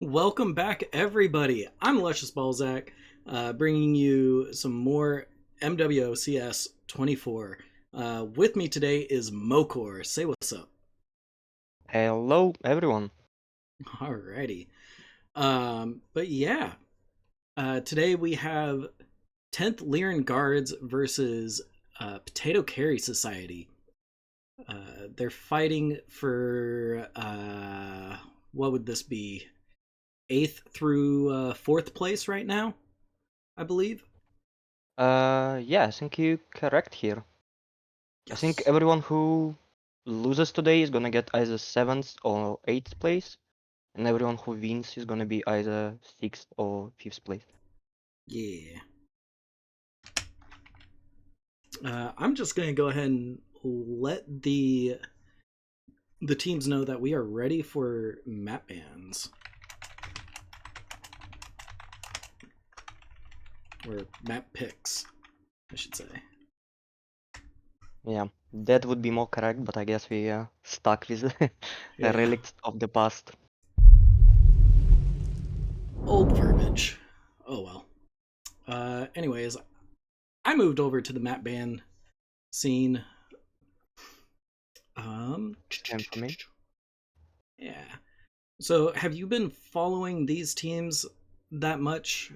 Welcome back, everybody. I'm Luscious Balzac, bringing you some more MWO CS 24. With me today is Mokor. Say what's up. Hello, everyone. Alrighty. But yeah, today we have 10th Lyran Guards versus Potato Carry Society. They're fighting for, what would this be? 8th through 4th place right now, I believe. Yeah, I think you're correct here. I think Yes. everyone who loses today is gonna get either 7th or 8th place, and everyone who wins is gonna be either 6th or 5th place. Yeah. I'm just going to go ahead and let the teams know that we are ready for map bans or map picks, I should say. Yeah, that would be more correct, but I guess we are stuck with the Yeah. relics of the past. Old verbiage. Oh well. Anyways, I moved over to the map ban scene. Um Same for me. yeah. So, have you been following these teams that much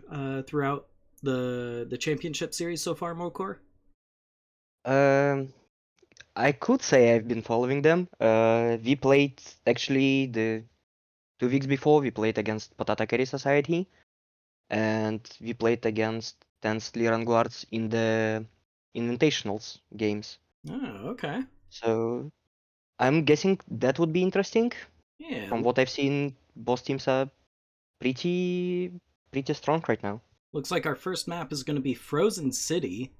throughout the championship series so far, Mokor? Um, I could say I've been following them. We played actually the 2 weeks before. We played against Patata Carry Society, and we played against 10th Lyran Guards in the Invitationals games. Oh, okay. So I'm guessing that would be interesting. Yeah, From what I've seen, both teams are pretty pretty strong right now. looks like our first map is going to be Frozen City.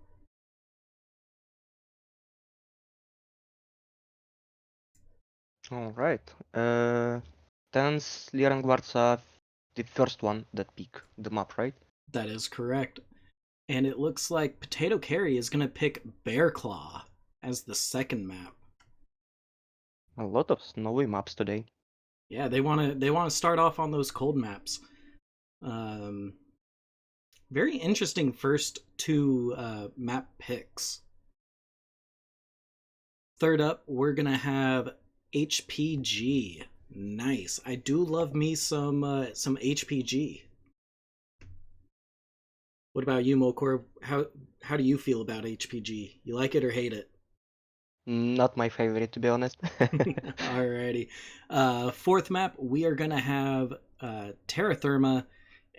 All right. 10th Lyran Guards are the first one that pick the map, right? That is correct. And it looks like Potato Carry is going to pick Bear Claw as the second map. A lot of snowy maps today. Yeah, they want to start off on those cold maps. Um, Very interesting first two map picks. Third up, we're gonna have HPG. Nice. I do love me some HPG. What about you, Mokor? How do you feel about HPG? You like it or hate it? Not my favorite, to be honest. Alrighty. Fourth map, we are gonna have Terra Therma,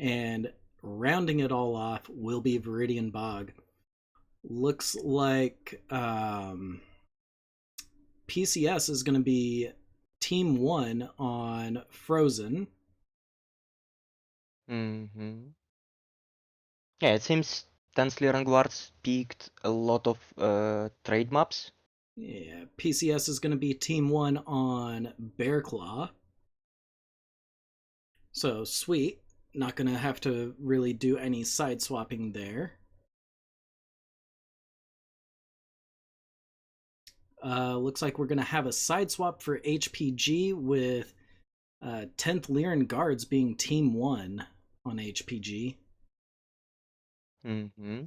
and rounding it all off will be Viridian Bog. Looks like PCS is gonna be Team One on Frozen. hmm Yeah, it seems 10th Lyran Guards picked a lot of trade maps. Yeah, PCS is gonna be Team One on Bear Claw. So sweet. Not gonna have to really do any side swapping there. Looks like we're gonna have a side swap for HPG with 10th Lyran Guards being Team 1 on HPG. hmm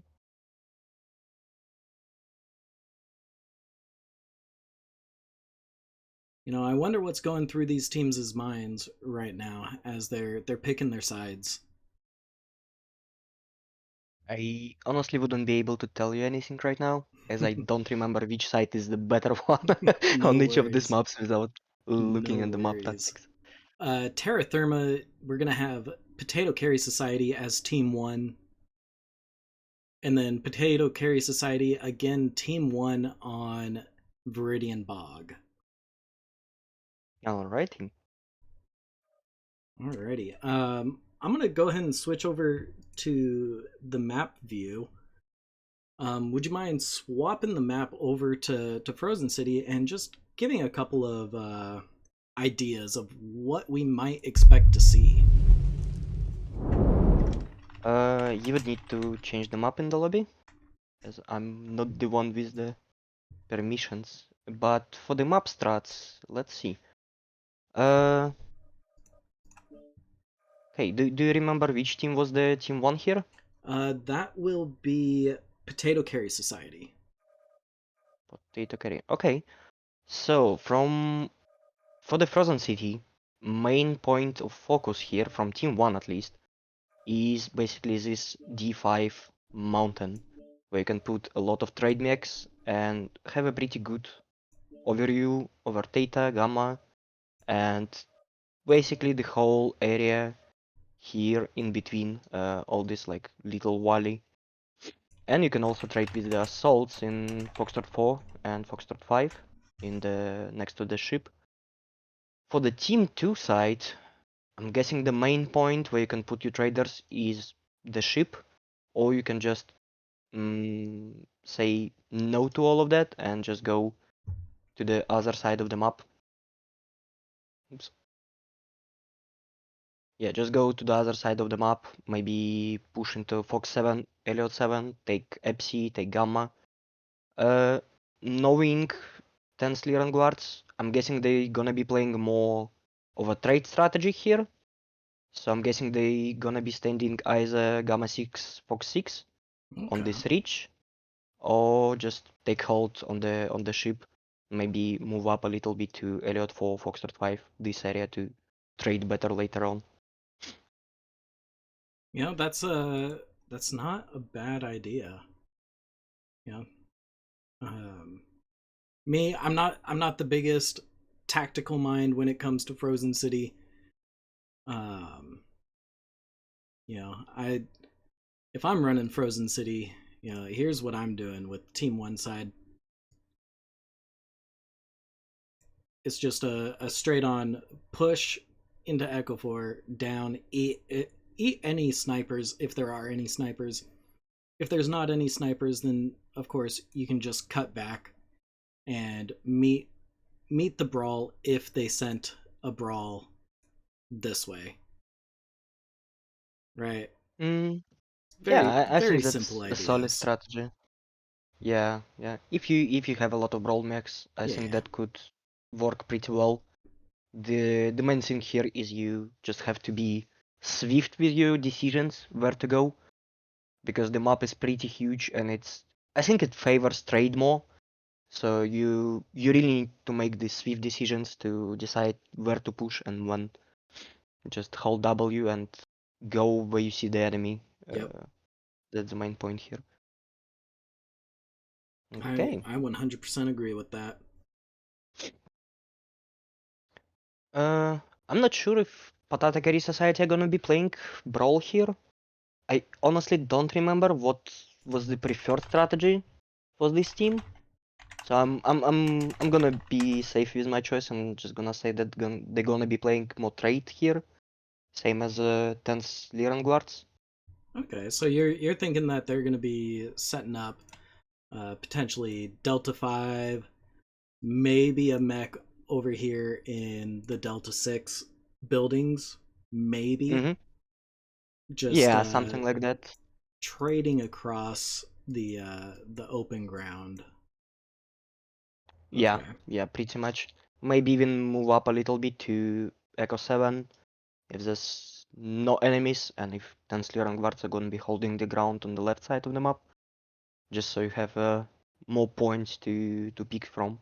You know, I wonder what's going through these teams' minds right now as they're picking their sides. I honestly wouldn't be able to tell you anything right now, as I don't remember which site is the better one No on each of these worries. maps without No looking at the map worries. tactics. Terra Therma, we're gonna have Potato Carry Society as Team 1, and then Potato Carry Society again, Team 1 on Viridian Bog. Alrighty. Alrighty. I'm gonna go ahead and switch over to the map view. Would you mind swapping the map over to Frozen City and just giving a couple of ideas of what we might expect to see? You would need to change the map in the lobby, as I'm not the one with the permissions. But for the map strats, let's see. Uh, Okay, do you remember which team was the team 1 here? That will be Potato Carry Society. Potato Carry. Okay, so for the Frozen City, main point of focus here, from team 1 at least, is basically this D5 mountain, where you can put a lot of trade mechs and have a pretty good overview over Theta, Gamma, and basically the whole area here in between all this like little valley. And you can also trade with the assaults in Foxtrot 4 and Foxtrot 5 in the next to the ship. For the team 2 side, I'm guessing the main point where you can put your traders is the ship, or you can just say no to all of that and just go to the other side of the map. Oops. Yeah, just go to the other side of the map, maybe push into Fox 7, Elliot 7, take Epsi, take Gamma. Uh, Knowing 10 Lyran guards, I'm guessing they gonna be playing more of a trade strategy here. So I'm guessing they gonna be standing either Gamma 6, Fox 6 on Okay. this reach, or just take hold on the ship, maybe move up a little bit to Elliot 4, Foxtrot 5, this area to trade better later on. You know, that's not a bad idea. You know, um, me, I'm not the biggest tactical mind when it comes to Frozen City. Um, you know, I if I'm running Frozen City, you know, here's what I'm doing with Team One side. It's just a straight on push into Echo 4, down, eat any snipers if there are any snipers. If there's not any snipers, then of course you can just cut back and meet the brawl if they sent a brawl this way. Right. Mm, yeah, Very I very think simple that's a solid ideas. strategy. Yeah, yeah. If you have a lot of brawl mechs, I think Yeah. that could work pretty well. The main thing here is you just have to be swift with your decisions where to go, because the map is pretty huge and I think it favors trade more. So you really need to make these swift decisions to decide where to push and when. Just hold W and go where you see the enemy. Yep. That's the main point here. I Okay. I 100% agree with that. Uh, I'm not sure if Patata Carry Society are gonna be playing Brawl here. I honestly don't remember what was the preferred strategy for this team. So I'm gonna be safe with my choice. I'm just gonna say that they're gonna be playing more trade here, same as 10th Lyran Guards. Okay, so you're thinking that they're going to be setting up potentially Delta 5, maybe a mech over here in the Delta 6 buildings, maybe Mm-hmm. just Yeah, something like that. trading across the open ground. Yeah, Okay. yeah, pretty much. Maybe even move up a little bit to Echo 7 if there's no enemies and if 10th Lyran Guards are gonna be holding the ground on the left side of the map, just so you have more points to pick from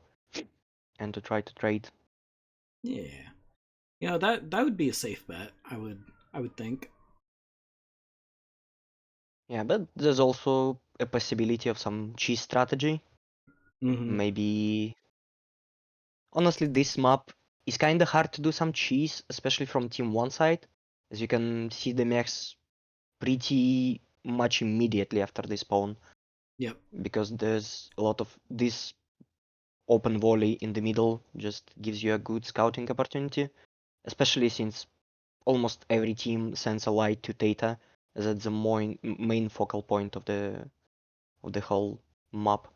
and to try to trade. Yeah. You know, that would be a safe bet, I would think. Yeah, but there's also a possibility of some cheese strategy. Mhm. Maybe honestly this map is kinda hard to do some cheese, especially from team 1 side, as you can see the mechs pretty much immediately after they spawn, Yep. because there's a lot of this open volley in the middle just gives you a good scouting opportunity, especially since almost every team sends a light to Theta, as that's the main focal point of the whole map.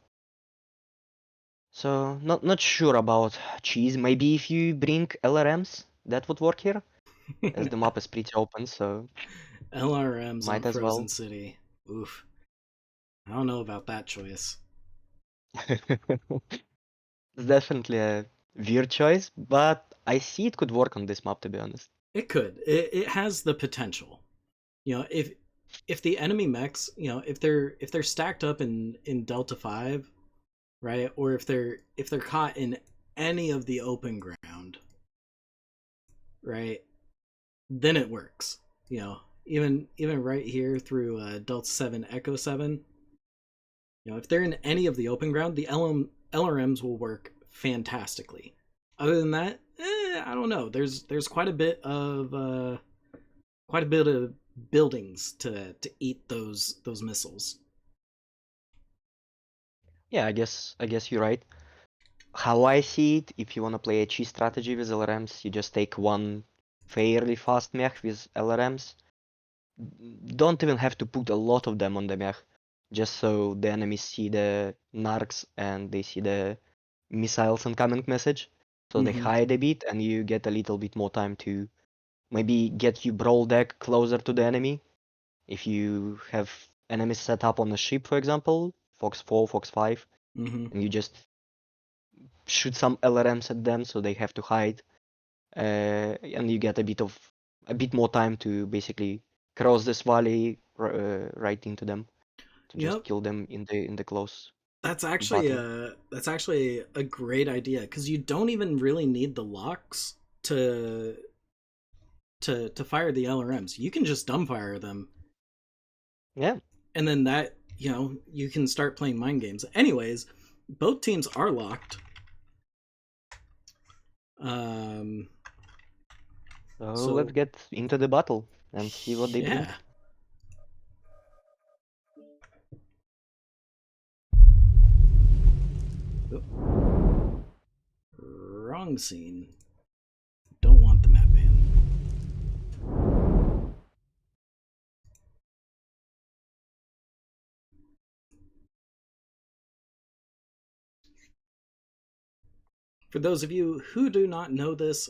So not sure about cheese. Maybe if you bring LRMs, that would work here, as the map is pretty open, so LRMs on might as Frozen well. City. Oof. I don't know about that choice. It's definitely a weird choice, but I see it could work on this map, to be honest. It could. It has the potential. If the enemy mechs, if they're stacked up in Delta 5, right? Or if they're caught in any of the open ground, right? Then it works. Even right here through Delta 7 Echo 7, if they're in any of the open ground, the LRMs will work fantastically. Other than that, I don't know. There's quite a bit of buildings to eat those missiles. Yeah, I guess you're right. How I see it, if you want to play a cheese strategy with LRMs, you just take one fairly fast mech with LRMs. Don't even have to put a lot of them on the mech, just so the enemies see the narcs and they see the missiles incoming message. So they Mm-hmm. hide a bit and you get a little bit more time to maybe get your brawl deck closer to the enemy. If you have enemies set up on a ship, for example, Fox 4, Fox 5, Mm-hmm. and you just shoot some LRMs at them so they have to hide, and you get a bit more time to basically cross this valley right into them to just Yep. kill them in the close That's actually battle. a great idea because you don't even really need the locks to fire the LRMs. You can just dumbfire them, Yeah. and then that you can start playing mind games. Anyways, both teams are locked. Um, So let's so get into the battle and see what they bring. yeah. Oop, wrong scene. Don't want the map ban. For those of you who do not know this,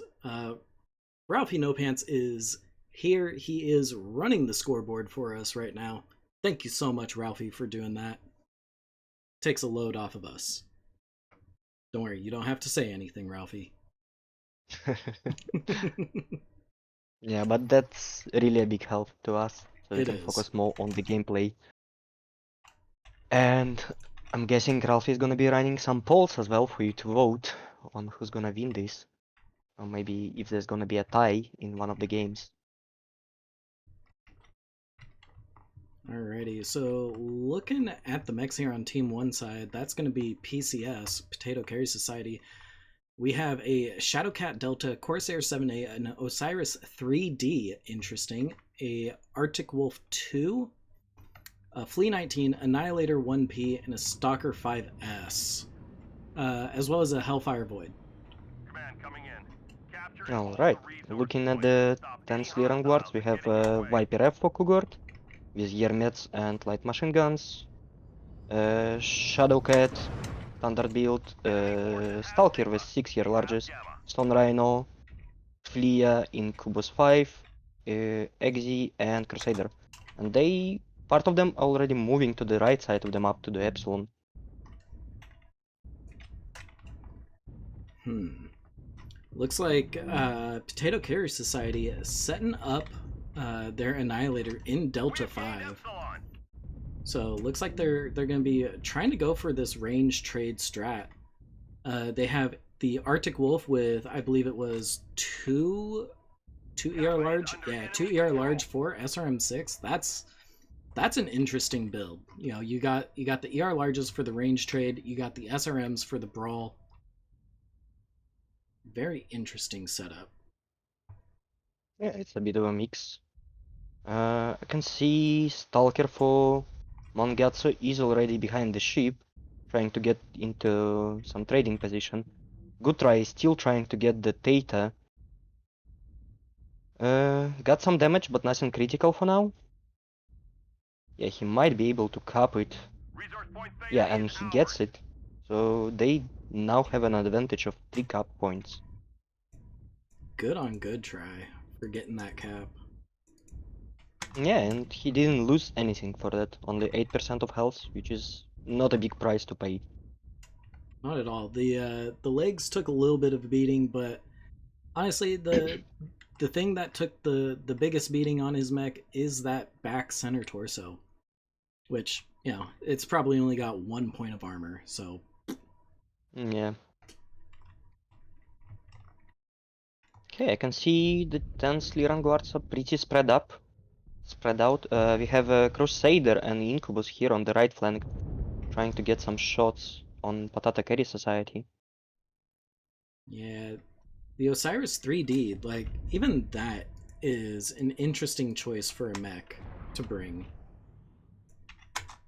Ralphie No Pants is here. He is running the scoreboard for us right now. Thank you so much, Ralphie, for doing that. Takes a load off of us. Don't worry, you don't have to say anything, Ralphie. Yeah, but that's really a big help to us, so we It can is. focus more on the gameplay. And I'm guessing Ralph is gonna be running some polls as well for you to vote on who's gonna win this. Or maybe if there's gonna be a tie in one of the games. Alrighty, so looking at the mechs here on Team 1 side, that's going to be PCS, Potato Carry Society. We have a Shadowcat Delta, Corsair 7A, an Osiris 3D, interesting, a Arctic Wolf 2, a Flea 19, Annihilator 1P, and a Stalker 5S, as well as a Hellfire Void. Alright, looking at the 10th Lyran guards, we have Viper F for Kugort, with Yermets and light machine guns, Shadowcat, standard build, Stalker with 6-year larges, Stone Rhino, Flea in Kubos 5, Exe and Crusader. And part of them already moving to the right side of the map to the Epsilon. Looks like Potato Carry Society is setting up their Annihilator in Delta 5. So looks like they're going to be trying to go for this range trade strat. They have the Arctic Wolf with, I believe it was two ER large, yeah, two ER large for SRM6. That's an interesting build. You got the ER larges for the range trade. You got the SRMs for the brawl. Very interesting setup. Yeah, it's a bit of a mix. I can see Stalker for Mongatsu is already behind the ship, trying to get into some trading position. Gutra is still trying to get the Theta. Got some damage, but nothing critical for now. Yeah, he might be able to cap it. Yeah, and he gets it. So they now have an advantage of 3 cap points. Good on good try for getting that cap. Yeah, and he didn't lose anything for that. Only 8% of health, which is not a big price to pay. Not at all. The legs took a little bit of a beating, but honestly, the thing that took the biggest beating on his mech is that back center torso, which, you know, it's probably only got 1 point of armor, so. Yeah. Okay, I can see the 10th Lyran guards are pretty spread out. We have a Crusader and Incubus here on the right flank, trying to get some shots on Patata Carry Society. Yeah, the Osiris 3D, like, even that is an interesting choice for a mech to bring.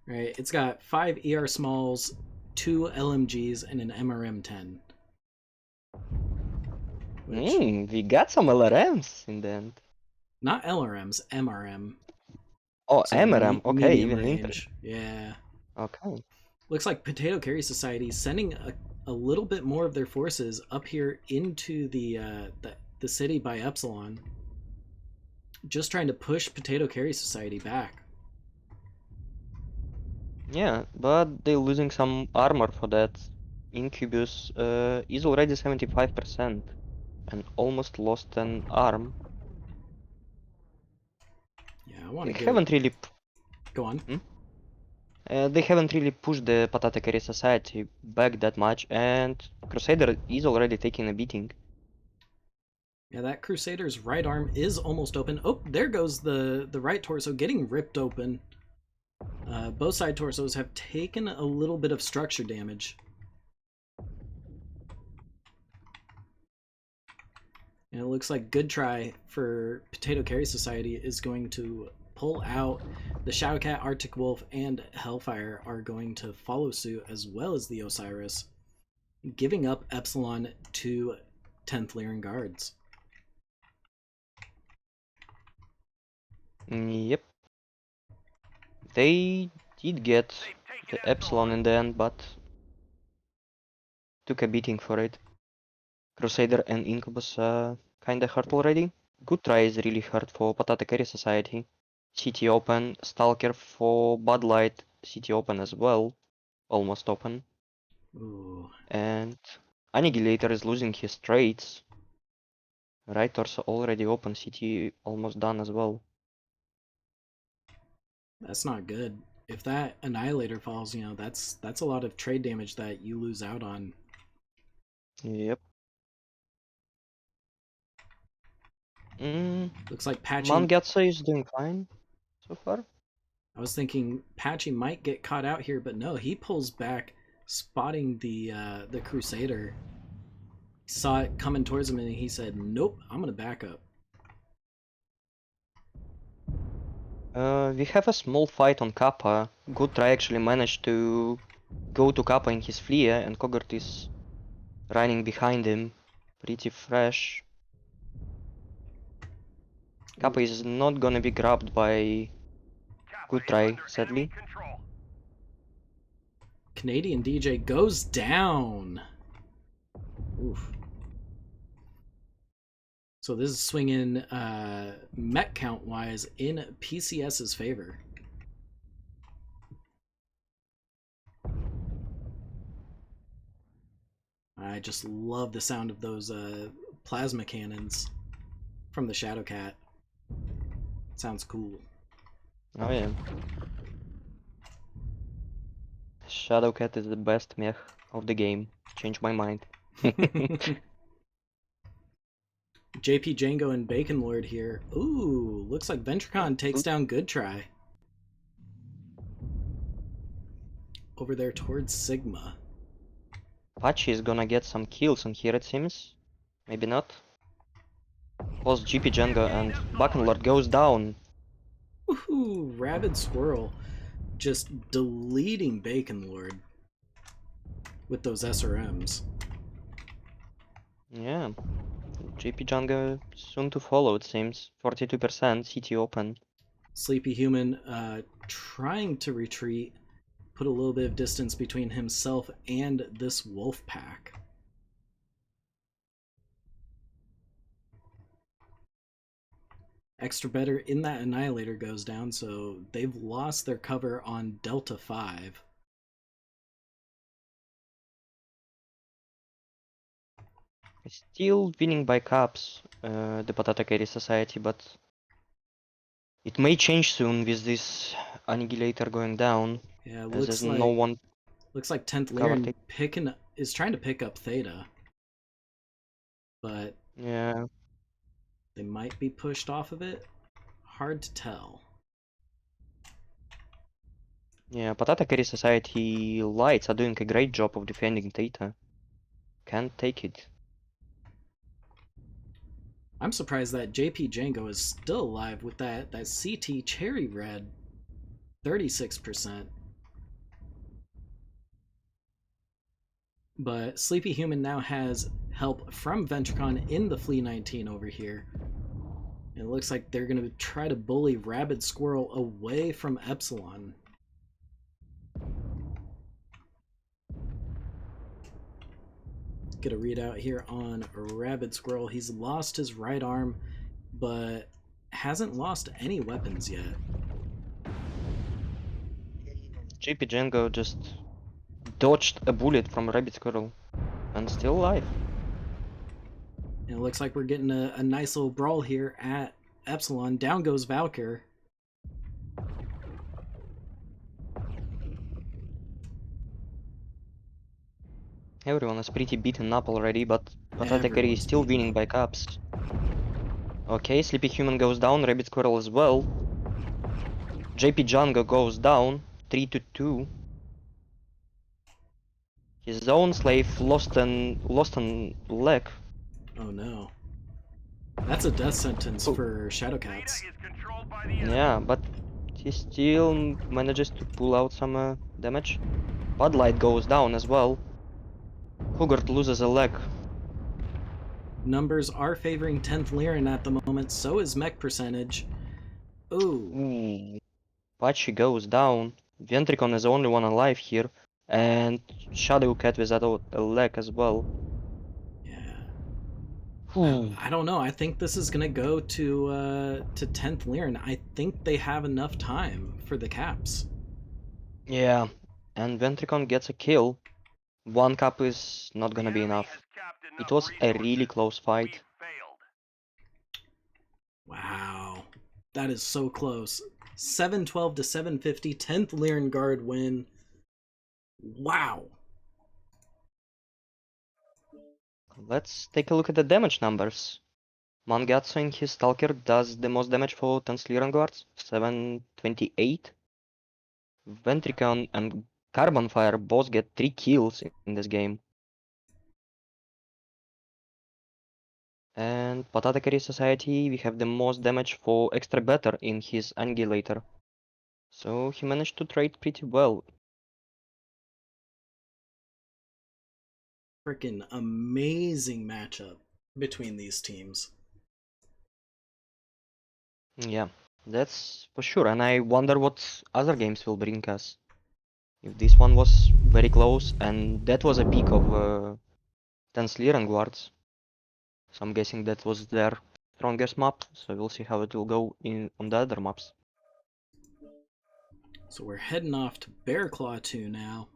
Right? It's got 5 ER smalls, 2 LMGs, and an MRM-10. Which, We got some LRMs in the end. not LRMs, MRM. Oh, So MRM, okay, medium even range. Yeah. Okay. Looks like Potato Carry Society sending a little bit more of their forces up here into the city by Epsilon, just trying to push Potato Carry Society back. Yeah, but they're losing some armor for that. Incubus is already 75% and almost lost an arm. Yeah, I want They to give it. haven't really Go on. they haven't really pushed the Patata Carry Society back that much, and Crusader is already taking a beating. Yeah, that Crusader's right arm is almost open. Oh, there goes the right torso getting ripped open. Both side torsos have taken a little bit of structure damage. And it looks like good try for Potato Carry Society is going to pull out. The Shadowcat, Arctic Wolf, and Hellfire are going to follow suit, as well as the Osiris, giving up Epsilon to 10th Lyran Guards. Yep. They did get the Epsilon in the end, but took a beating for it. Crusader and Incubus kinda hurt already. Good try is really hurt for Patata Carry Society. City open, Stalker for Bud Light, City open as well. Almost open. Ooh. And Annihilator is losing his traits. Right torso already open, City almost done as well. That's not good. If that Annihilator falls, you know, that's a lot of trade damage that you lose out on. Yep. Looks like Patchy. Mangatsu is doing fine so far. I was thinking Patchy might get caught out here, but no, he pulls back, spotting the Crusader. He saw it coming towards him, and he said, "Nope, I'm gonna back up." We have a small fight on Kappa. Good try actually managed to go to Kappa in his Flea, and Kogart is running behind him. Pretty fresh. Kappa is not gonna be grabbed by Good try, sadly. Canadian DJ goes down. Oof. So this is swinging mech count wise in PCS's favor. I just love the sound of those plasma cannons from the Shadowcat. Sounds cool. Oh yeah. Shadowcat is the best mech of the game. Changed my mind. JP Django and Bacon Lord here. Ooh, looks like Ventricon takes down Good Try. Over there towards Sigma. Apache is gonna get some kills on here it seems. Maybe not. Post GP Django and Buckenlord goes down. Woohoo! Rabid Squirrel just deleting Bacon Lord with those SRMs. Yeah. GP Django soon to follow it seems. 42% CT open. Sleepy Human trying to retreat, put a little bit of distance between himself and this wolf pack. Extra better in that Annihilator goes down, so they've lost their cover on Delta 5. Still winning by caps, the Potato Carry Society, but it may change soon with this Annihilator going down, Yeah, as there's no one looks like 10th cover Lyran take. is trying to pick up Theta, but Yeah, they might be pushed off of it. Hard to tell. yeah, Potato Carry Society Lights are doing a great job of defending Theta. Can't take it. I'm surprised that JP Django is still alive with that CT Cherry Red, 36%. But Sleepy Human now has help from Ventricon in the Flea 19 over here. And it looks like they're going to try to bully Rabid Squirrel away from Epsilon. Get a readout here on Rabid Squirrel. He's lost his right arm, but hasn't lost any weapons yet. JP Django just dodged a bullet from Rabbit Squirrel and still alive. And it looks like we're getting a nice little brawl here at Epsilon. Down goes Valkyr. Everyone is pretty beaten up already, but Potato Carry is Everyone's still beaten winning up. by caps. Okay, Sleepy Human goes down, Rabbit Squirrel as well. JP Django goes down, 3-2. His own slave lost an leg. Oh no. That's a death sentence Oh. for Shadowcats. Yeah, but he still manages to pull out some damage. Budlight goes down as well. Hugart loses a leg. Numbers are favoring 10th Lyran at the moment, so is mech percentage. Ooh. Ooh. Pachi goes down. Ventricon is the only one alive here. And Shadowcat without a leg as well. Yeah. Ooh. I don't know. I think this is gonna go to 10th Lyran. I think they have enough time for the caps. Yeah, and Ventricon gets a kill. One cap is not gonna be enough. It was a really close fight. Wow. That is so close. 712 to 750, 10th Lyran Guard win. Wow. Let's take a look at the damage numbers. Mangatsu in his Stalker does the most damage for 10 Lyran Guards, 728. Ventricon and Carbon Fire both get 3 kills in this game. And Potato Society, we have the most damage for Extra Better in his Annihilator. So he managed to trade pretty well. Freaking amazing matchup between these teams. Yeah, that's for sure. And I wonder what other games will bring us. If this one was very close, and that was a peak of 10 Lyran Guards. So I'm guessing that was their strongest map. So we'll see how it will go on the other maps. So we're heading off to Bear Claw 2 now.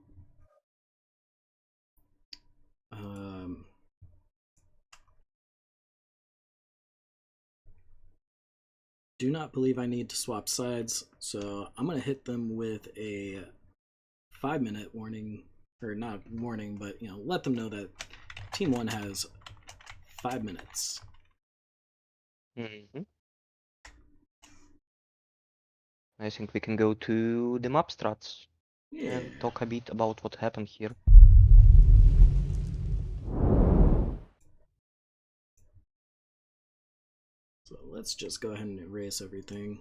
Do not believe I need to swap sides, so I'm going to hit them with a 5-minute warning, or not warning, but let them know that Team 1 has 5 minutes. Mm-hmm. I think we can go to the map strats and talk a bit about what happened here. So let's just go ahead and erase everything.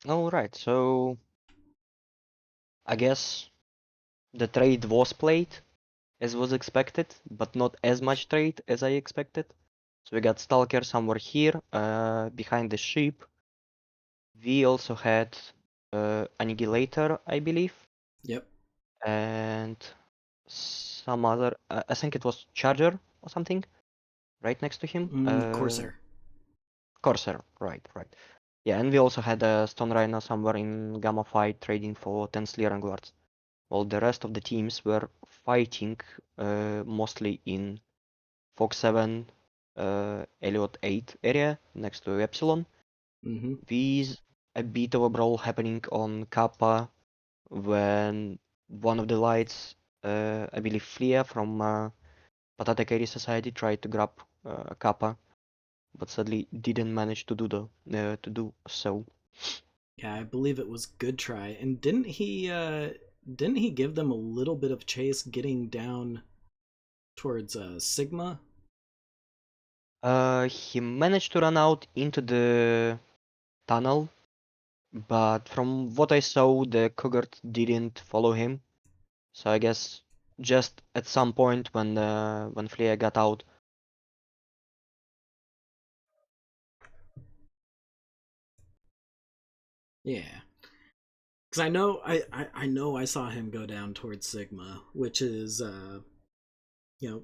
Alright, so I guess the trade was played as was expected, but not as much trade as I expected. So we got Stalker somewhere here, behind the ship. We also had Annihilator, I believe. Yep. And some other, I think it was Charger or something, right next to him. Corsair. Corsair, right. Yeah, and we also had a Stone Rhino somewhere in Gamma Fight trading for 10 Lyran Guards. while the rest of the teams were fighting mostly in Fox 7, Elliot 8 area next to Epsilon, Mm-hmm. with a bit of a brawl happening on Kappa when one of the lights, I believe Flia from Patata Carry Society, tried to grab Kappa, but sadly didn't manage to do so. Yeah, I believe it was good try. And didn't he give them a little bit of chase getting down towards Sigma? He managed to run out into the tunnel, but from what I saw, the cohort didn't follow him. So I guess just at some point when Flia got out. Yeah. Because I know I saw him go down towards Sigma, which is you know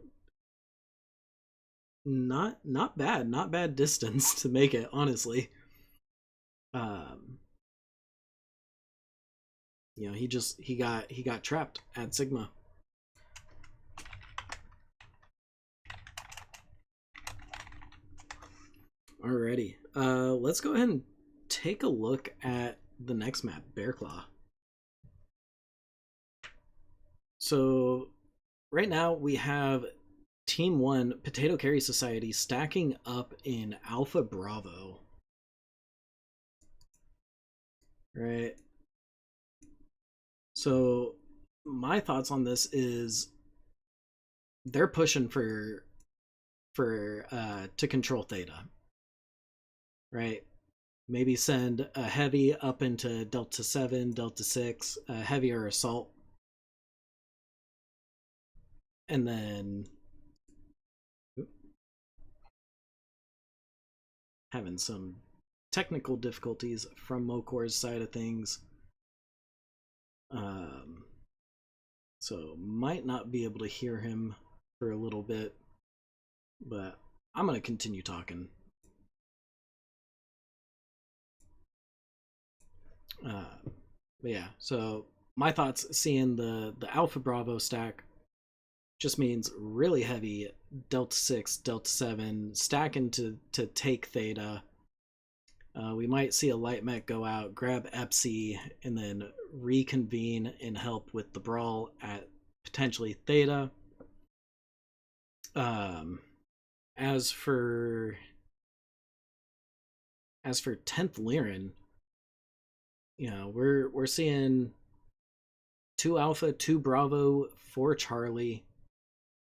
not bad distance to make it, honestly. Um, he got trapped at Sigma. Alrighty, let's go ahead and take a look at the next map, Bearclaw. So right now we have Team 1 Potato Carry Society stacking up in Alpha Bravo. Right. So my thoughts on this is they're pushing for to control Theta. Right? Maybe send a heavy up into Delta 7, Delta 6, a heavier assault. And then having some technical difficulties from Mokor's side of things. Um, so might not be able to hear him for a little bit, but I'm gonna continue talking. But yeah, so my thoughts seeing the Alpha Bravo stack just means really heavy Delta 6, Delta 7 stacking to take Theta. We might see a light mech go out, grab Epsi, and then reconvene and help with the brawl at potentially Theta. Um, as for 10th Lyran, we're seeing 2 Alpha, 2 Bravo, 4 Charlie.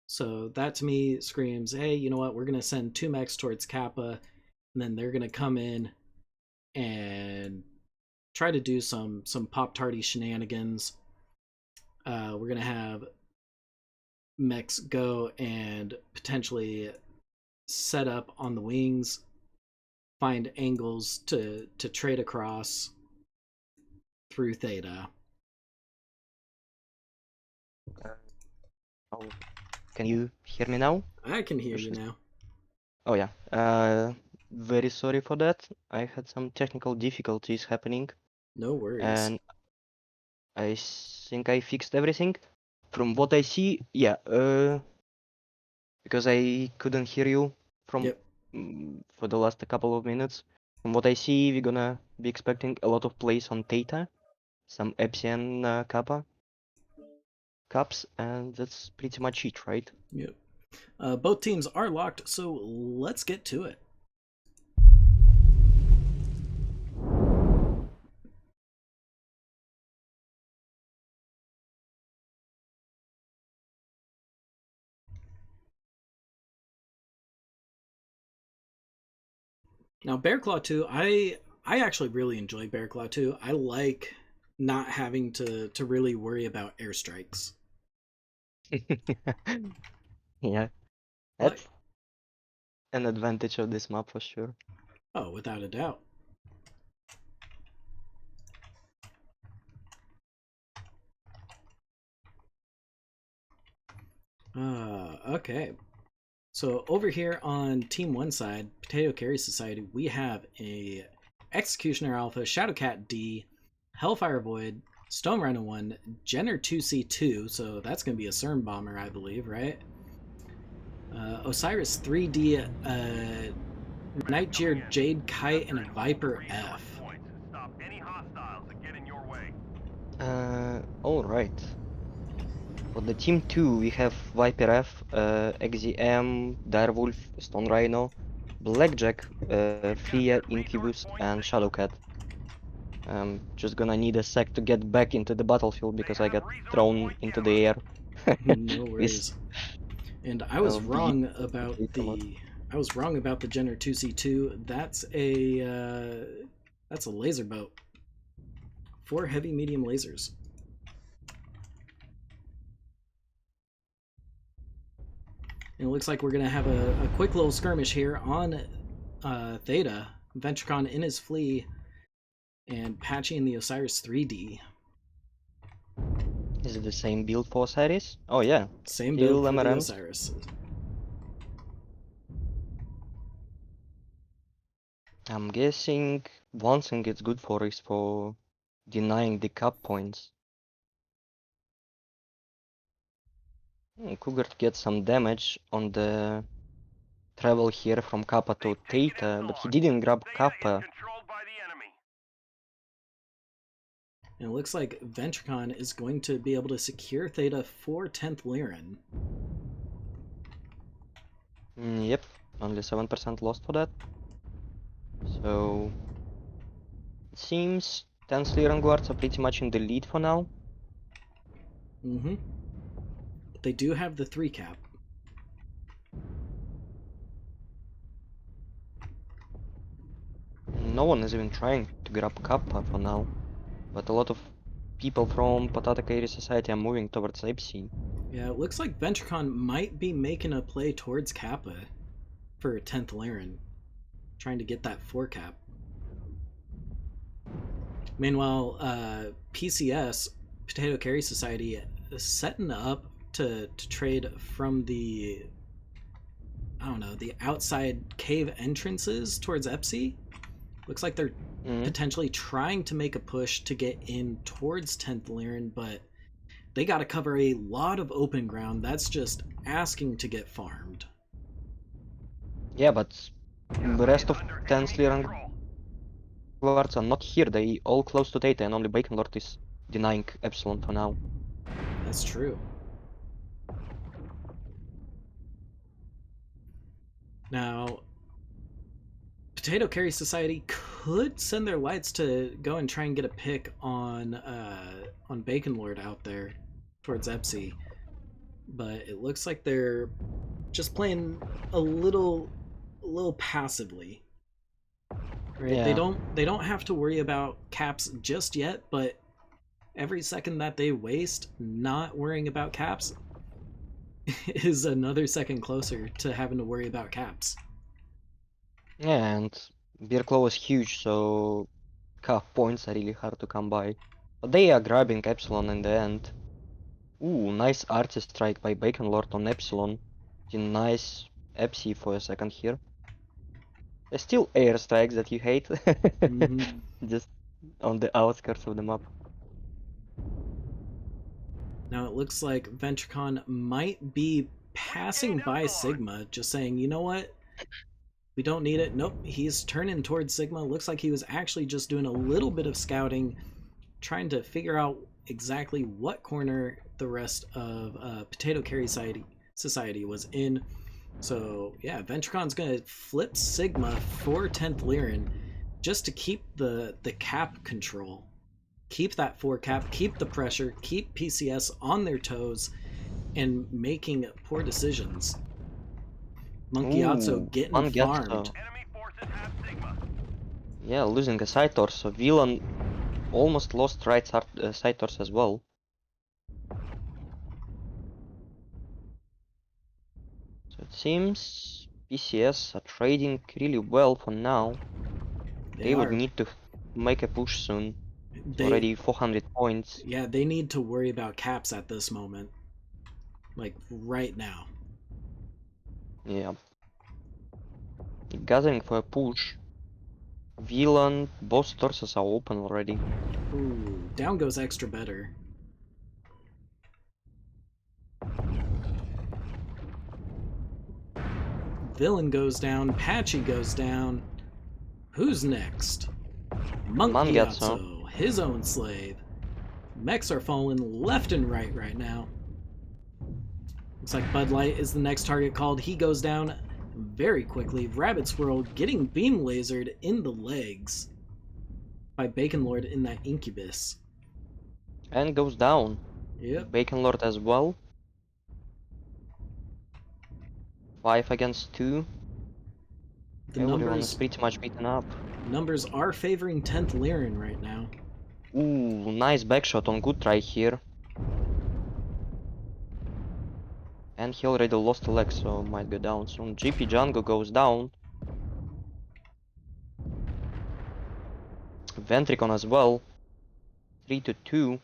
So that to me screams, hey, you know what? We're gonna send 2 mechs towards Kappa, and then they're gonna come in and try to do some pop tardy shenanigans. We're gonna have mechs go and potentially set up on the wings, find angles to trade across through Theta. Oh, can you hear me now? I can hear you now. Oh yeah. Very sorry for that. I had some technical difficulties happening, No worries. and I think I fixed everything. From what I see, yeah. Because I couldn't hear you from Yep. for the last couple of minutes. From what I see, we're gonna be expecting a lot of plays on Theta, some Epsilon Kappa cups, and that's pretty much it, right? Yep. Both teams are locked, so let's get to it. Now, Bear Claw 2, I actually really enjoy Bear Claw 2. I like not having to really worry about airstrikes. Yeah, Like, that's an advantage of this map for sure. oh, without a doubt. Okay. So over here on Team 1 side, Potato Carry Society, we have a Executioner Alpha, Shadowcat D, Hellfire Void, Stone Rhino 1, Jenner 2C2, so that's going to be a CERN bomber, I believe, right? Osiris 3D, Nightgear Jade Kite, and a Viper F. Stop any hostiles that get in your way. Alright. For the team 2, we have Viper F, XZM, Direwolf, Stone Rhino, Blackjack, Freya, Incubus, and Shadowcat. I'm just gonna need a sec to get back into the battlefield because I got thrown into the air. No This worries. And I was be wrong about the Jenner 2C2. That's a laser boat. 4 heavy medium lasers. And it looks like we're gonna have a quick little skirmish here on Theta. Ventricon in his flea, and Patchy in the Osiris 3D. Is it the same build for Osiris? Oh yeah. Same Still build for the MRMs. Osiris. I'm guessing one thing it's good for is for denying the cap points. Cougar gets some damage on the travel here from Kappa to Theta, but he didn't grab Kappa. Controlled by the enemy. And it looks like Ventricon is going to be able to secure Theta for 10th Lyran. Yep, only 7% lost for that. So it seems 10th Lyran guards are pretty much in the lead for now. Mm-hmm. They do have the 3 cap. No one is even trying to grab Kappa for now, but a lot of people from Patata Kairi Society are moving towards Epsi. Yeah, it looks like Ventricon might be making a play towards Kappa for 10th Lyran, trying to get that 4 cap. Meanwhile, PCS, Potato Carry Society, is setting up to trade from the, I don't know, the outside cave entrances towards Epsi. Looks like they're potentially trying to make a push to get in towards 10th Lyran, but they got to cover a lot of open ground. That's just asking to get farmed. Yeah, but the rest of 10th Lyran guards are not here. They all close to Theta, and only Bacon Lord is denying Epsilon for now. That's true. Now, Potato Carry Society could send their lights to go and try and get a pick on Bacon Lord out there towards Epsi, but it looks like they're just playing a little passively. Right? Yeah. They don't have to worry about caps just yet, but every second that they waste not worrying about caps is another second closer to having to worry about caps. Yeah, and Beer Claw is huge, so cap points are really hard to come by. But they are grabbing Epsilon in the end. Ooh, nice artist strike by Bacon Lord on Epsilon. Nice Epsi for a second here. There's still air strikes that you hate. Just on the outskirts of the map. Now it looks like Ventricon might be passing by Sigma, just saying, you know what? We don't need it. Nope, he's turning towards Sigma. Looks like he was actually just doing a little bit of scouting, trying to figure out exactly what corner the rest of Potato Carry Society was in. So yeah, Ventricon's gonna flip Sigma for 10th Lyran just to keep the cap control. Keep that 4 cap, keep the pressure, keep PCS on their toes, and making poor decisions. Monkeyatsu getting farmed. Enemy forces have Sigma. Yeah, losing a side torso. Villain almost lost right side torso as well. So it seems PCS are trading really well for now. They would need to make a push soon. It's already 400 points. Yeah, they need to worry about caps at this moment. Like, right now. Yeah. Gathering for a push. Villain, both torsos are open already. Ooh. down goes extra better. Villain goes down. Patchy goes down. Who's next? Monk Mangetsu. Gyatso, his own slave. Mechs are falling left and right now. Looks like Bud Light is the next target called. He goes down very quickly. Rabbit Squirrel getting beam lasered in the legs by Bacon Lord in that Incubus. And goes down. Yep. Bacon Lord as well. 5 against 2. The Everyone is pretty much beaten up. numbers are favoring 10th Lyran right now. Ooh, nice backshot on good try here. And he already lost a leg, so might go down soon. GP Django goes down. Ventricon as well. 3 to 2.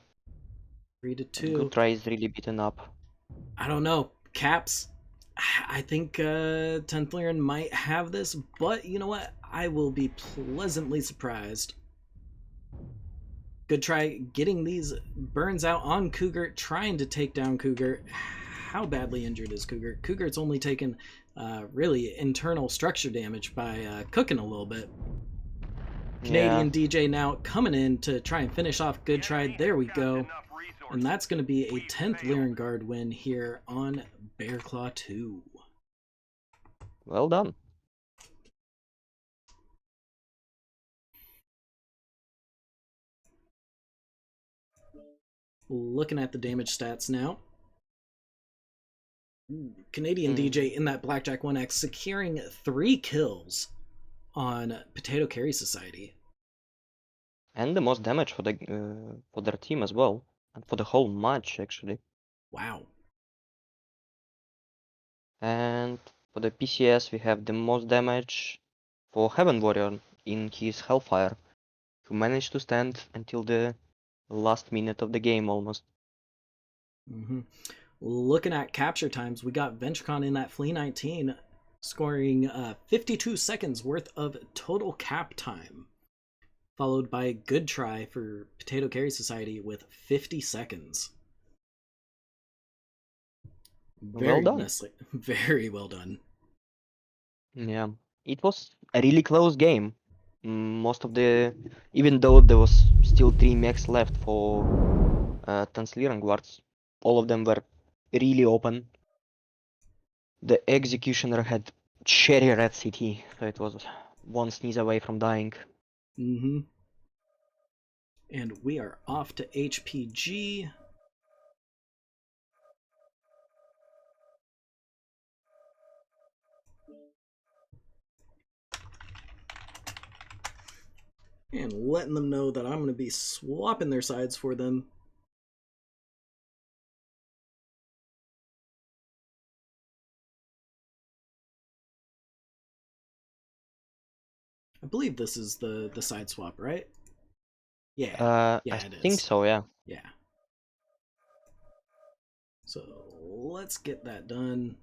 3 to 2. Good try is really beaten up. I don't know. Caps. I think 10th Lyran might have this, but you know what? I will be pleasantly surprised. Good try getting these burns out on Cougar, trying to take down Cougar. How badly injured is Cougar? Cougar's only taken really internal structure damage by cooking a little bit. Canadian DJ now coming in to try and finish off Good Try. There we go. And that's going to be a 10th Lyran Guard win here on Bear Claw 2. Well done. Looking at the damage stats now. Canadian DJ in that Blackjack 1X securing 3 kills on Potato Carry Society. And the most damage for their team as well. And for the whole match, actually. Wow. And for the PCS, we have the most damage for Heaven Warrior in his Hellfire, who managed to stand until the last minute of the game almost. Looking at capture times, we got Ventricon in that Flea 19 scoring 52 seconds worth of total cap time, followed by Good Try for Potato Carry Society with 50 seconds. Well done. Very well done. Yeah, it was a really close game. Even though there was still 3 mechs left for 10th Lyran Guards, all of them were really open. The Executioner had cherry red CT, so it was one sneeze away from dying. And we are off to HPG. And letting them know that I'm going to be swapping their sides for them. I believe this is the side swap, right? Yeah. I think so, yeah. Yeah. So let's get that done.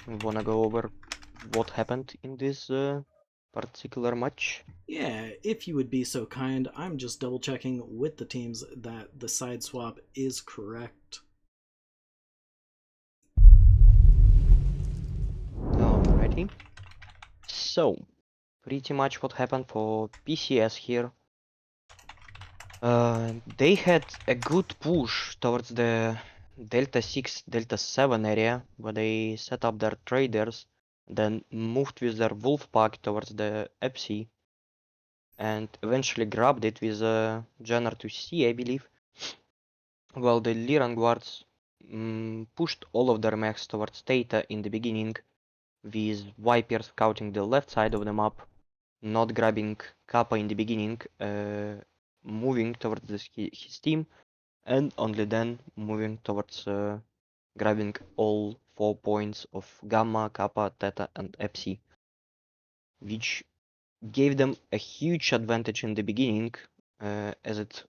We wanna go over what happened in this particular match? Yeah, if you would be so kind. I'm just double checking with the teams that the side swap is correct. Alrighty. So, pretty much what happened for PCS here. They had a good push towards the Delta 6, Delta 7 area, where they set up their traders, then moved with their wolf pack towards the Epsi, and eventually grabbed it with a Janner to C, I believe. While the Lyran guards pushed all of their mechs towards Theta in the beginning, with Viper scouting the left side of the map, not grabbing Kappa in the beginning, moving towards his team, and only then moving towards grabbing all 4 points of Gamma, Kappa, Theta, and Epsi, which gave them a huge advantage in the beginning, as it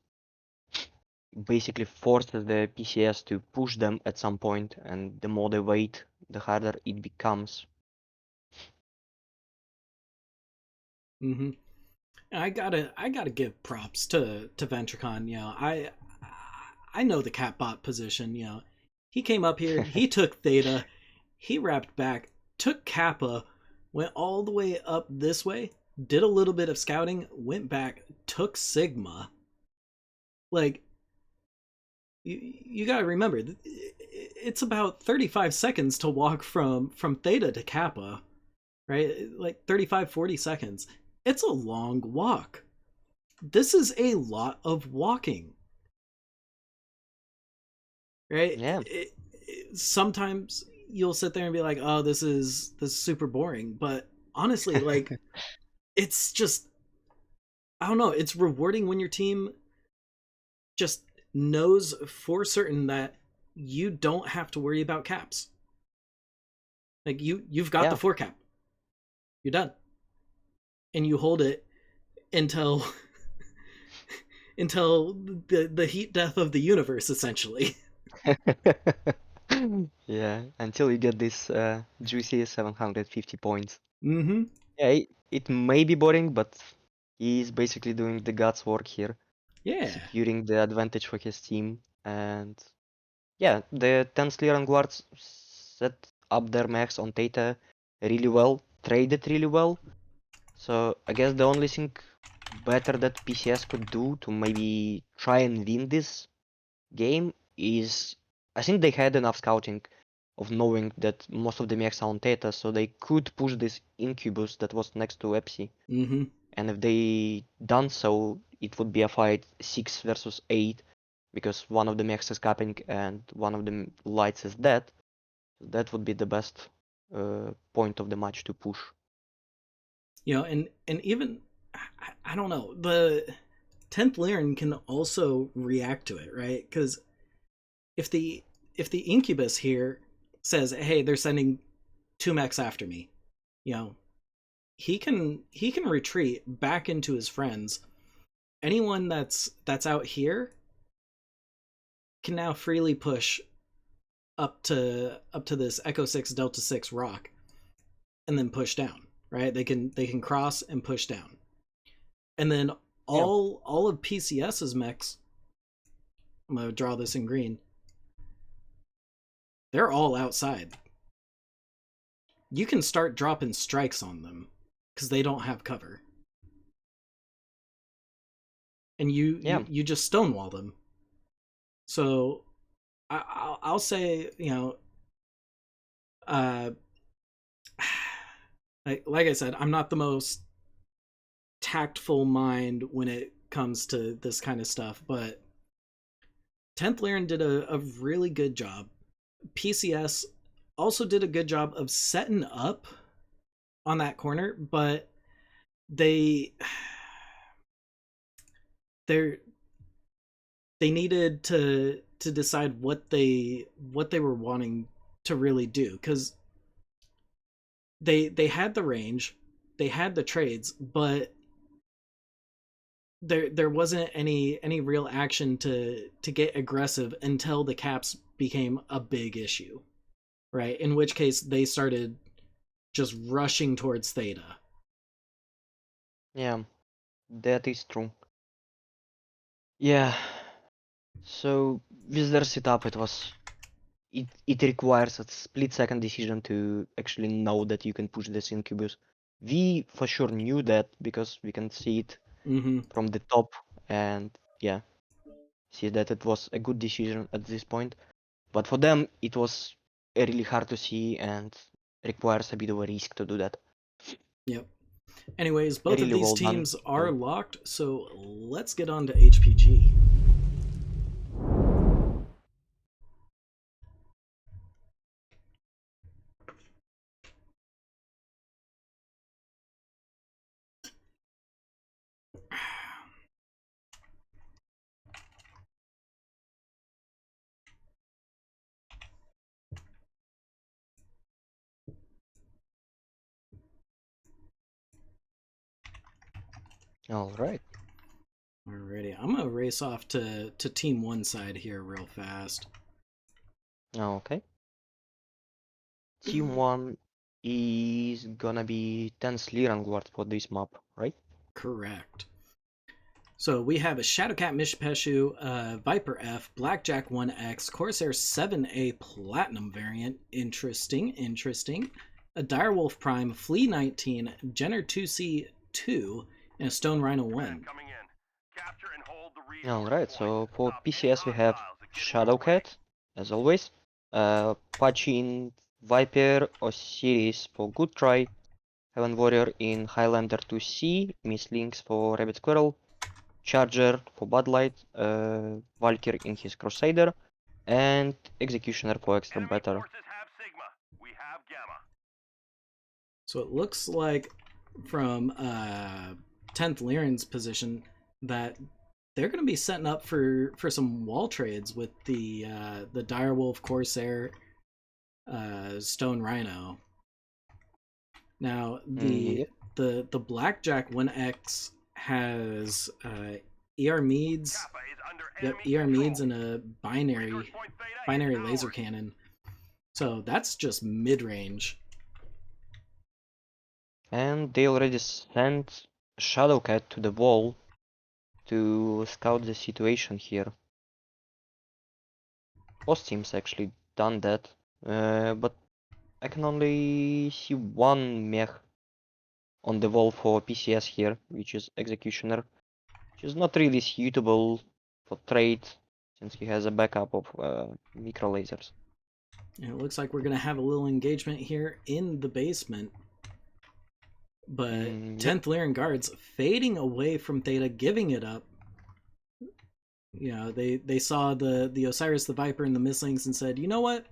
basically forces the PCS to push them at some point, and the more they wait, the harder it becomes. Mm-hmm. I gotta give props to Ventricon. I know the Catbot position. He came up here, he took Theta, he wrapped back, took Kappa, went all the way up this way, did a little bit of scouting, went back, took Sigma. Like, you gotta remember, it's about 35 seconds to walk from Theta to Kappa, right? Like 35-40 seconds. It's a long walk. This is a lot of walking, right? Yeah. Sometimes you'll sit there and be like, "Oh, this is super boring," but honestly, like, it's just, I don't know. It's rewarding when your team just knows for certain that you don't have to worry about caps. Like, you've got the Yeah. 4 cap. You're done, and you hold it until until the heat death of the universe, essentially. Yeah, until you get this juicy 750 points. Mm-hmm. Yeah, it may be boring, but he's basically doing the God's work here, Yeah. securing the advantage for his team. And yeah, the 10th Lyran guards set up their mechs on Theta really well, traded really well. So I guess the only thing better that PCS could do to maybe try and win this game is, I think they had enough scouting of knowing that most of the mechs are on Theta, so they could push this Incubus that was next to Epsi. Mm-hmm. And if they done so, it would be a fight 6 versus 8, because one of the mechs is capping and one of the lights is dead. That would be the best point of the match to push. And even, I don't know, the 10th Lyran can also react to it, right? Because if the Incubus here says, "Hey, they're sending 2 mechs after me," you know, he can retreat back into his friends. Anyone that's out here can now freely push up to this Echo 6 Delta 6 rock and then push down, right? They can cross and push down. And then Yeah. all of PCS's mechs, I'm gonna draw this in green, they're all outside. You can start dropping strikes on them because they don't have cover, and Yeah. you just stonewall them. So I'll say, uh, like I said, I'm not the most tactful mind when it comes to this kind of stuff, but 10th Lyran did a really good job. PCS also did a good job of setting up on that corner, but they they they needed to decide what they were wanting to really do, because they had the range, they had the trades, but there wasn't any real action to get aggressive until the caps became a big issue, right? In which case they started just rushing towards Theta. Yeah, that is true. Yeah. So with their setup, it requires a split-second decision to actually know that you can push this Incubus. We for sure knew that because we can see it Mm-hmm. from the top, and yeah, see that it was a good decision at this point. But for them, it was really hard to see and requires a bit of a risk to do that. Yep. Anyways, both of Really these well done. teams are locked, so let's get on to HPG. All right. Alrighty, I'm gonna race off to Team 1 side here real fast. Okay. Team 1 is gonna be 10 Lyran guard for this map, right? Correct. So we have a Shadowcat Mishpeshu, Viper F, Blackjack 1X, Corsair 7A Platinum variant. Interesting. A Direwolf Prime, Flea 19, Jenner 2C2, and a Stone Rhino 1. Coming in. Capture and hold the resource Alright, point. so for Stop any PCS we have hostiles that get in your way. Shadowcat, as always, Pachin, Viper, Osiris for Good Try, Heaven Warrior in Highlander 2C, Miss Lynx for Rabbit Squirrel, Charger for Bud Light, Valkyr in his Crusader, and Executioner for extra Enemy better. forces have Sigma. We have Gamma. So it looks like from 10th Lyran's position that they're going to be setting up for some wall trades with the Direwolf, Corsair, Stone Rhino. Now Yep. the Blackjack 1X has ER Meads. Kappa is under Yep, enemy ER Meads control. and a Resource point Theta binary is laser ours. cannon. So that's just mid range. And they already sent Shadowcat to the wall to scout the situation here. Both teams actually done that, but I can only see one mech on the wall for PCS here, which is Executioner, which is not really suitable for trade since he has a backup of micro lasers. And it looks like we're gonna have a little engagement here in the basement. But Yep. 10th Lyran guards fading away from Theta, giving it up. You know, they saw the Osiris, the Viper, and the Misslings and said, you know what?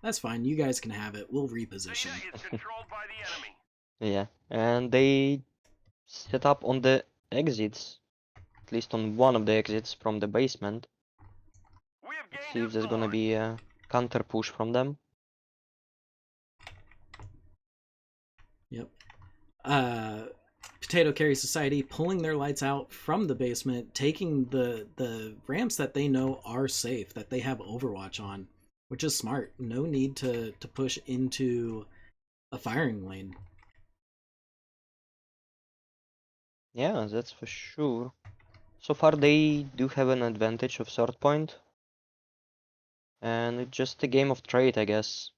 That's fine. You guys can have it. We'll reposition. Theta is controlled by the enemy. Yeah, and they set up on the exits, at least on one of the exits from the basement. We have Let's gained see if there's gonna influence. be a counter push from them. Yep. Potato Carry Society pulling their lights out from the basement, taking the ramps that they know are safe, that they have Overwatch on, which is smart. No need to push into a firing lane. Yeah, that's for sure. So far they do have an advantage of third point. And it's just a game of trade, I guess.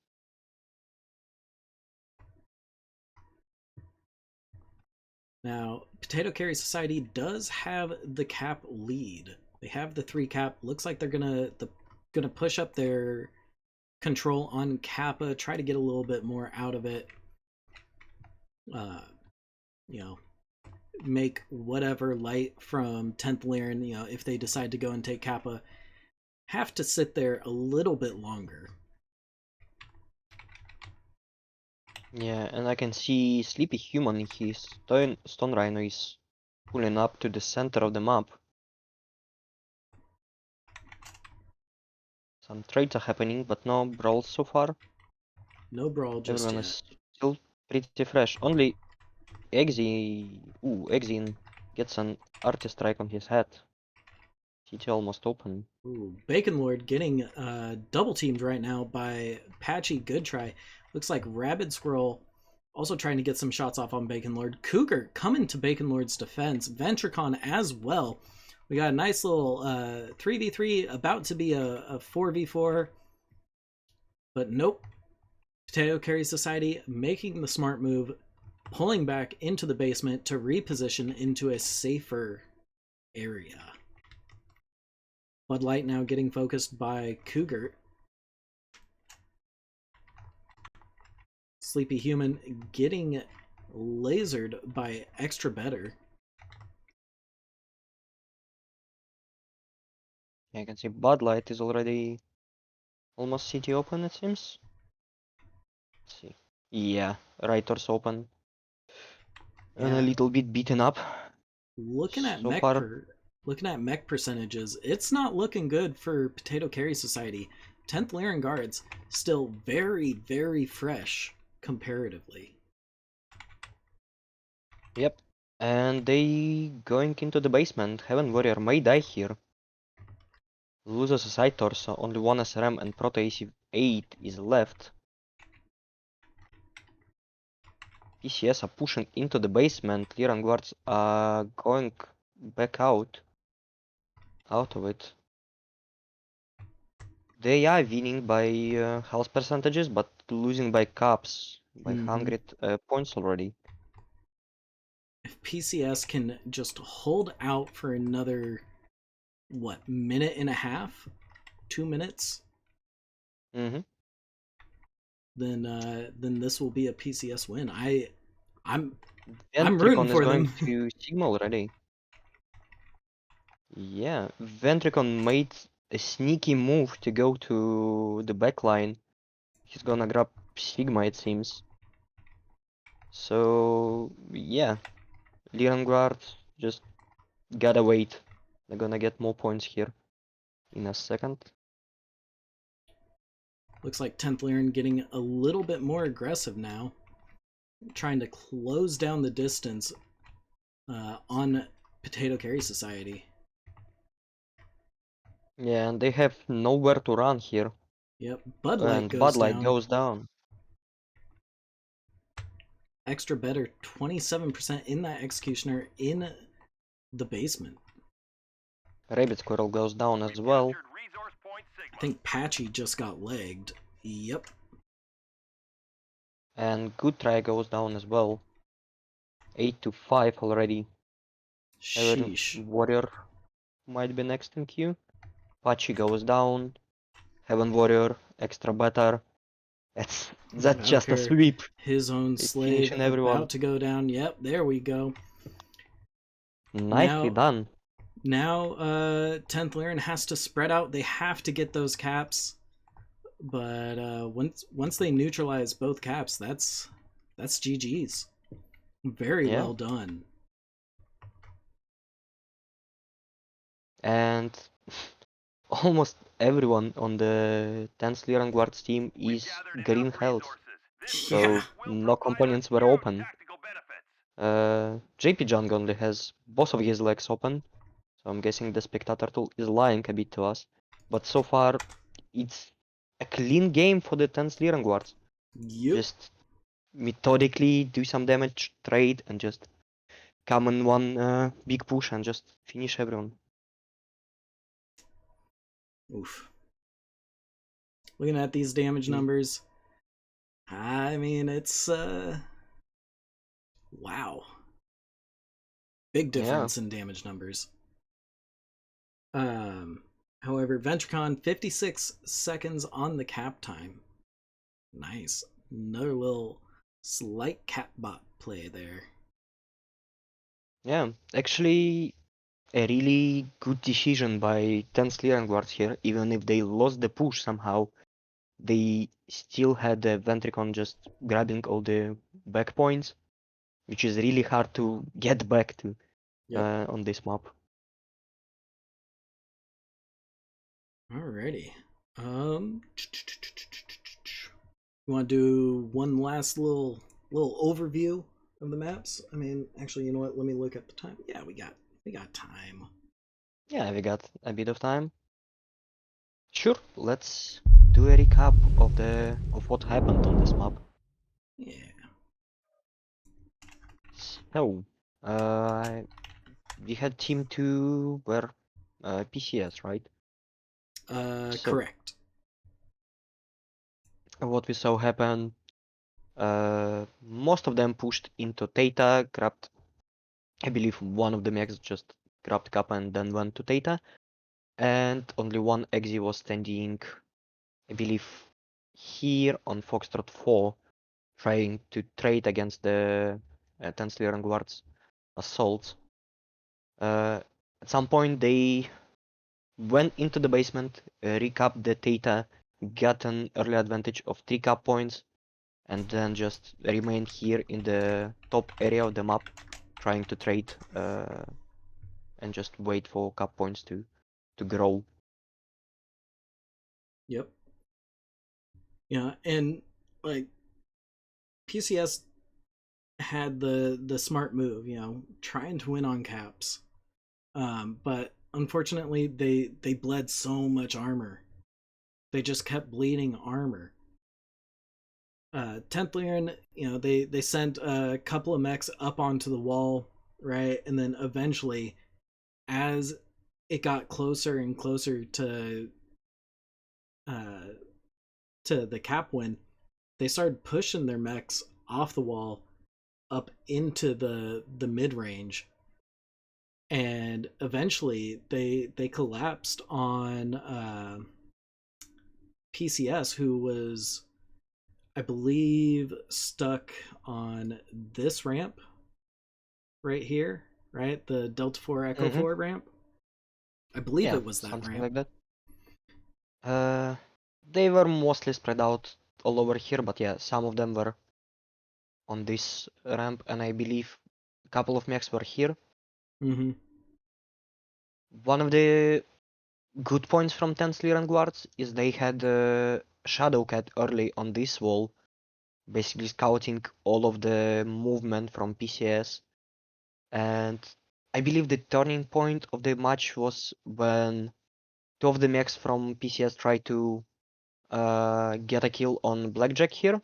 Now, Potato Carry Society does have the cap lead. They have the 3 cap. Looks like they're gonna push up their control on Kappa, try to get a little bit more out of it. You know, make whatever light from 10th Lyran, you know, if they decide to go and take Kappa, have to sit there a little bit longer. Yeah, and I can see Sleepy Human, his Stone Rhino is pulling up to the center of the map. Some trades are happening, but no brawls so far. No brawl just Everyone yet. is still pretty fresh. Only Exin gets an artist strike on his head. CT almost open. Ooh, Bacon Lord getting double teamed right now by Patchy Good Try. Looks like Rabid Squirrel also trying to get some shots off on Bacon Lord. Cougar coming to Bacon Lord's defense. Ventricon as well. We got a nice little 3v3, about to be a 4v4. But nope. Potato Carry Society making the smart move, pulling back into the basement to reposition into a safer area. Bud Light now getting focused by Cougar. Sleepy Human getting lasered by Extra Better. Yeah, I can see Bud Light is already almost CT open, it seems. Let's see. Yeah, right torso open. And a Yeah. little bit beaten up. Looking at So far, mech percentages, it's not looking good for Potato Carry Society. 10th Lyran guards still very, very fresh comparatively. yep. And they going into the basement. Heaven Warrior may die here. Loses a side torso, only one SRM and Proto AC8 is left. PCS are pushing into the basement. Lyran guards are going back out of it. They are winning by health percentages, but losing by caps by 100 points already. If PCS can just hold out for another, what, minute and a half? 2 minutes? Mm-hmm. Then this will be a PCS win. I'm Ventricon rooting is for going them. to Sigma already. Yeah, Ventricon made a sneaky move to go to the backline. He's gonna grab Sigma, it seems. So, yeah, Lyran guard just gotta wait. They're gonna get more points here in a second. Looks like 10th Lyran getting a little bit more aggressive now, trying to close down the distance on Potato Carry Society. Yeah, and they have nowhere to run here. Yep, Bud Light And goes Bud Light down. goes down. Extra better, 27% in that Executioner in the basement. Rabbit Squirrel goes down as well. Captured resource point I Sigma. think Patchy just got legged. Yep. And Good Try goes down as well. 8-5 already. Heaven Sheesh. Warrior might be next in queue. Pachi goes down. Heaven Warrior, extra better. That's just a Valkyr, sweep. his own It's slave, finishing everyone. about to go down. Yep, there we go. Nicely done. Now, 10th Lyran has to spread out. They have to get those caps, but once they neutralize both caps, that's GG's. Very Yeah. well done. And almost everyone on the 10th Lyran Guards team We've is gathered green enough health. resources. This So Yeah. will no provide companions us were zero open. tactical benefits. JP Jung only has both of his legs open. So I'm guessing the spectator tool is lying a bit to us. But so far, it's a clean game for the 10th Lyran Guards. Yep. Just methodically do some damage, trade, and just come in one big push and just finish everyone. Oof. Looking at these damage numbers, I mean, it's wow. Big difference in damage numbers. However, Ventricon 56 seconds on the cap time. Nice. Another little slight cap bot play there. Yeah, actually a really good decision by 10th Lyran Guards here. Even if they lost the push somehow, they still had the Ventricon just grabbing all the back points, which is really hard to get back to on this map. Alrighty. You want to do one last little overview of the maps? I mean, actually, you know what? Let me look at the time. Yeah, we got time. Yeah, we got a bit of time. Sure, let's do a recap of what happened on this map. Yeah. So, we had team 2 were PCS, right? So, Correct. what we saw happen, most of them pushed into Theta, grabbed, I believe one of the mechs just grabbed Kappa and then went to Theta, and only one Exi was standing, I believe, here on Foxtrot 4, trying to trade against the 10th Lyran Guards assault. At some point they went into the basement, recapped the Theta, got an early advantage of 3 cap points, and then just remained here in the top area of the map, trying to trade and just wait for cap points to grow. Yep. Yeah, and like PCS had the smart move, trying to win on caps. But unfortunately, they bled so much armor. They just kept bleeding armor. 10th Lyran, they sent a couple of mechs up onto the wall, right? And then eventually, as it got closer and closer uh, to the cap win, they started pushing their mechs off the wall up into the mid range, and eventually they collapsed on PCS, who was, I believe, stuck on this ramp right here, right? The Delta 4 Echo Mm-hmm. 4 ramp. I believe Yeah, it was that something ramp. like that. They were mostly spread out all over here, but yeah, some of them were on this ramp, and I believe a couple of mechs were here. Mm-hmm. One of the good points from 10th Lyran Guards is they had Shadow Cat early on this wall, basically scouting all of the movement from PCS. And I believe the turning point of the match was when two of the mechs from PCS tried to get a kill on Blackjack here,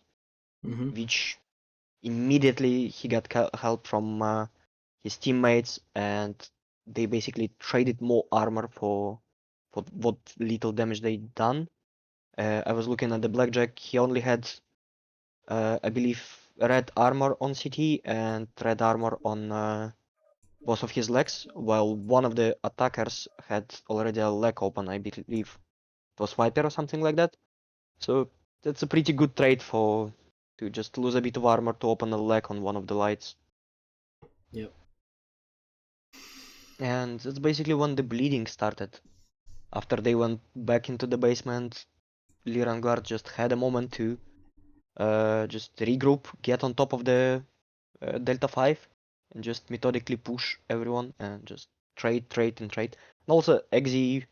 Mm-hmm. which immediately he got help from his teammates, and they basically traded more armor for what little damage they done. I was looking at the Blackjack. He only had, I believe, red armor on CT and red armor on both of his legs, while one of the attackers had already a leg open. I believe it was Viper or something like that. So that's a pretty good trade for to just lose a bit of armor to open a leg on one of the lights. Yep. And that's basically when the bleeding started. After they went back into the basement, Lyran Guard just had a moment to just regroup, get on top of the Delta 5, and just methodically push everyone and just trade, trade, and trade. And also, Exe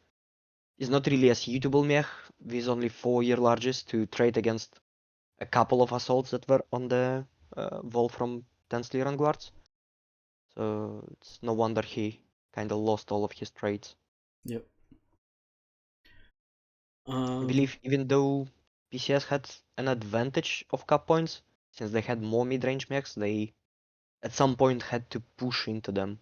is not really a suitable mech with only 4-year larges to trade against a couple of assaults that were on the wall from 10th Lyran Guards. So it's no wonder he kind of lost all of his trades. Yep. I believe even though PCS had an advantage of cap points, since they had more mid-range mechs, they at some point had to push into them.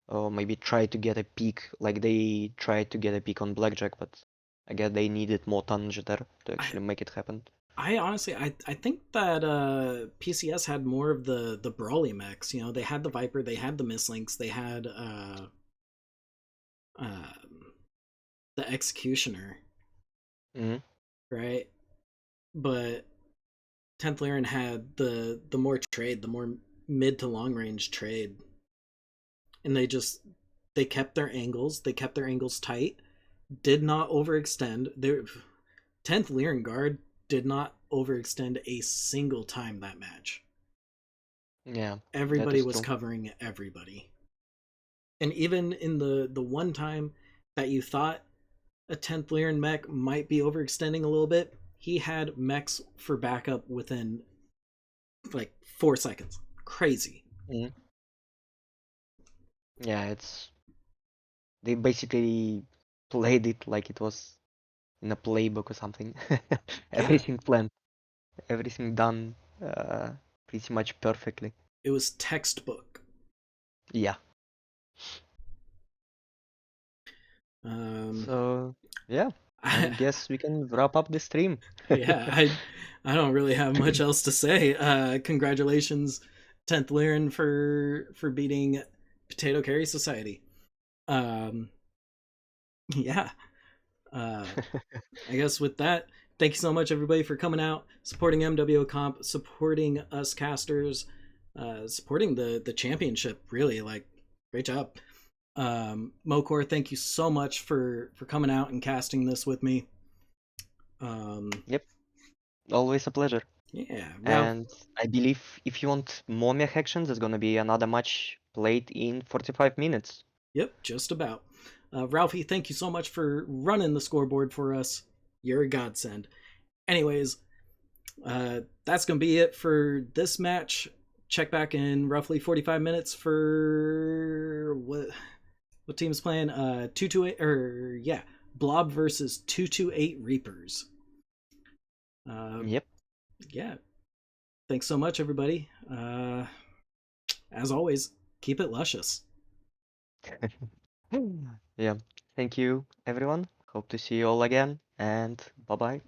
Or maybe try to get a peak, like they tried to get a peak on Blackjack, but I guess they needed more tonnage there to actually make it happen. I honestly, I think that PCS had more of the brawly mechs. They had the Viper, they had the Mistlinks, they had the Executioner, Mm-hmm. right? But 10th Lyran had the more trade, the more mid to long range trade, and they kept their angles, tight, did not overextend. Their 10th Lyran Guard did not overextend a single time that match. Yeah, that Everybody is was true. covering everybody. And even in the one time that you thought a 10th Lyran mech might be overextending a little bit, he had mechs for backup within like 4 seconds. Crazy. Mm-hmm. Yeah, they basically played it like it was in a playbook or something. Yeah, Everything planned, everything done pretty much perfectly. it was textbook. Yeah. Um, So yeah, I I, guess we can wrap up the stream. yeah, I don't really have much else to say. Congratulations, 10th Lyran, for beating Potato Carry Society. Um, yeah. Uh, I guess with that, thank you so much, everybody, for coming out, supporting MWO Comp, supporting us casters, supporting the championship. Really, like, great job. Mokor, thank you so much for coming out and casting this with me. Yep, always a pleasure. Yeah, Ralph. And I believe if you want more mech actions, there's gonna be another match played in 45 minutes. Yep, just about. Ralphie, thank you so much for running the scoreboard for us. You're a godsend. Anyways, that's gonna be it for this match. check back in roughly 45 minutes for what team's playing? 228 or yeah, Blob versus 228 Reapers. Yep. Yeah. Thanks so much, everybody. As always, keep it luscious. Yeah. Thank you, everyone. Hope to see you all again, and bye bye.